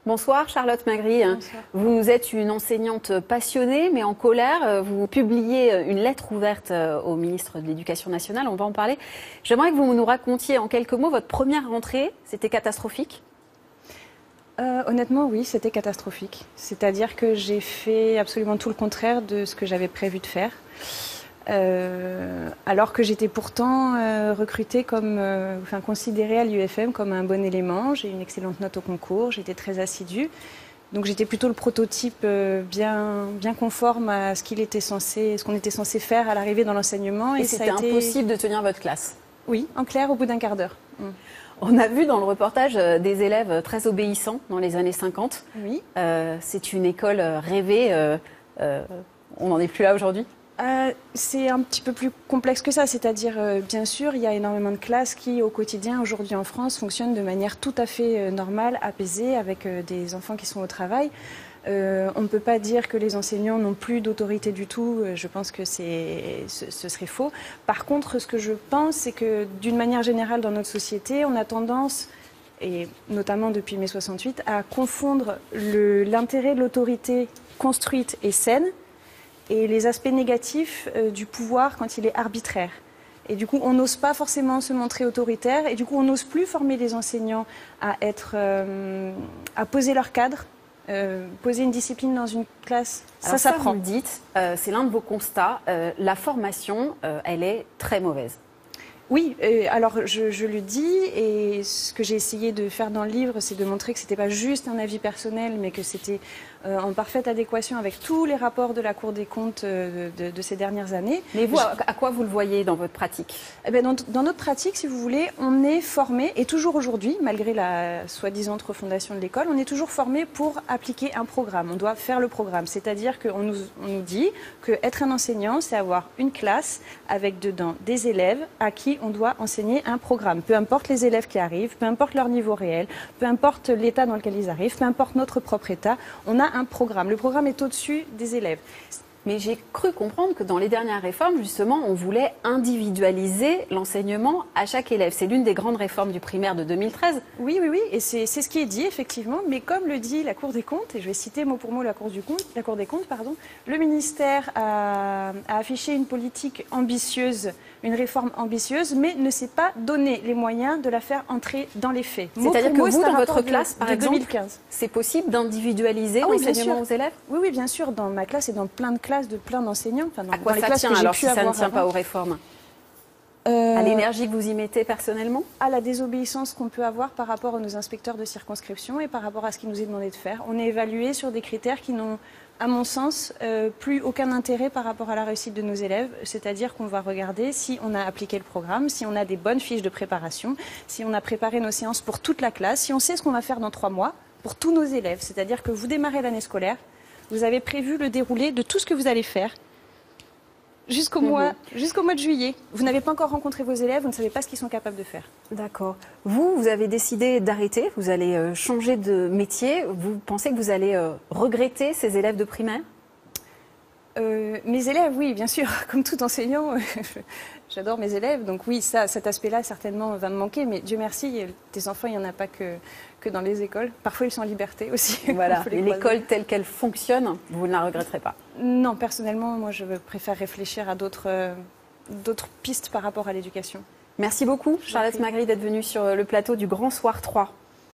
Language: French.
Bonsoir Charlotte Magri. Bonsoir. Vous êtes une enseignante passionnée mais en colère. Vous publiez une lettre ouverte au ministre de l'Éducation nationale, on va en parler. J'aimerais que vous nous racontiez en quelques mots votre première rentrée. C'était catastrophique? Honnêtement, oui, c'était catastrophique. C'est-à-dire que j'ai fait absolument tout le contraire de ce que j'avais prévu de faire. Alors que j'étais pourtant recrutée considérée à l'UFM comme un bon élément. J'ai eu une excellente note au concours, j'étais très assidue. Donc j'étais plutôt le prototype bien conforme à ce qu'on était censé faire à l'arrivée dans l'enseignement. Et c'était impossible de tenir votre classe? Oui, en clair, au bout d'un quart d'heure. On a vu dans le reportage des élèves très obéissants dans les années 50. Oui. C'est une école rêvée. On n'en est plus là aujourd'hui? C'est un petit peu plus complexe que ça, c'est-à-dire, bien sûr, il y a énormément de classes qui, au quotidien, aujourd'hui en France, fonctionnent de manière tout à fait normale, apaisée, avec des enfants qui sont au travail. On ne peut pas dire que les enseignants n'ont plus d'autorité du tout, je pense que ce serait faux. Par contre, ce que je pense, c'est que, d'une manière générale, dans notre société, on a tendance, et notamment depuis mai 68, à confondre l'intérêt de l'autorité construite et saine et les aspects négatifs du pouvoir quand il est arbitraire. Et du coup, on n'ose pas forcément se montrer autoritaire, et du coup, on n'ose plus former les enseignants à poser leur cadre, poser une discipline dans une classe. Ça s'apprend. Vous le dites, c'est l'un de vos constats, la formation, elle est très mauvaise. Oui, alors je le dis, et ce que j'ai essayé de faire dans le livre, c'est de montrer que ce n'était pas juste un avis personnel, mais que c'était en parfaite adéquation avec tous les rapports de la Cour des comptes de ces dernières années. Mais vous, à quoi vous le voyez dans votre pratique? Eh bien, dans notre pratique, si vous voulez, on est formé, et toujours aujourd'hui, malgré la soi-disant refondation de l'école, on est toujours formé pour appliquer un programme. On doit faire le programme, c'est-à-dire qu'on nous dit qu'être un enseignant, c'est avoir une classe avec dedans des élèves à qui on doit enseigner un programme. Peu importe les élèves qui arrivent, peu importe leur niveau réel, peu importe l'état dans lequel ils arrivent, peu importe notre propre état, on a un programme. Le programme est au-dessus des élèves. Mais j'ai cru comprendre que dans les dernières réformes, justement, on voulait individualiser l'enseignement à chaque élève. C'est l'une des grandes réformes du primaire de 2013. Oui, et c'est ce qui est dit, effectivement. Mais comme le dit la Cour des comptes, et je vais citer mot pour mot la Cour des comptes, le ministère a affiché une politique ambitieuse, une réforme ambitieuse, mais ne s'est pas donné les moyens de la faire entrer dans les faits. C'est-à-dire que vous, dans votre classe, par exemple, 2015. C'est possible d'individualiser l'enseignement aux élèves? Oui, bien sûr. Dans ma classe et dans plein de classes de plein d'enseignants. Enfin, à quoi ça tient alors si ça ne tient pas aux réformes? À l'énergie que vous y mettez personnellement? À la désobéissance qu'on peut avoir par rapport à nos inspecteurs de circonscription et par rapport à ce qui nous est demandé de faire. On est évalué sur des critères qui n'ont, à mon sens, plus aucun intérêt par rapport à la réussite de nos élèves. C'est-à-dire qu'on va regarder si on a appliqué le programme, si on a des bonnes fiches de préparation, si on a préparé nos séances pour toute la classe, si on sait ce qu'on va faire dans 3 mois pour tous nos élèves. C'est-à-dire que vous démarrez l'année scolaire, vous avez prévu le déroulé de tout ce que vous allez faire jusqu'au mois de juillet. Vous n'avez pas encore rencontré vos élèves, vous ne savez pas ce qu'ils sont capables de faire. D'accord. Vous avez décidé d'arrêter, vous allez changer de métier. Vous pensez que vous allez regretter ces élèves de primaire? Mes élèves, oui, bien sûr. Comme tout enseignant, j'adore mes élèves. Donc oui, cet aspect-là, certainement, va me manquer. Mais Dieu merci, des enfants, il n'y en a pas que dans les écoles. Parfois, ils sont en liberté aussi. Voilà. Et l'école telle qu'elle fonctionne, vous ne la regretterez pas? Non, personnellement, moi, je préfère réfléchir à d'autres pistes par rapport à l'éducation. Merci beaucoup, Charlotte Magri, d'être venue sur le plateau du Grand Soir 3.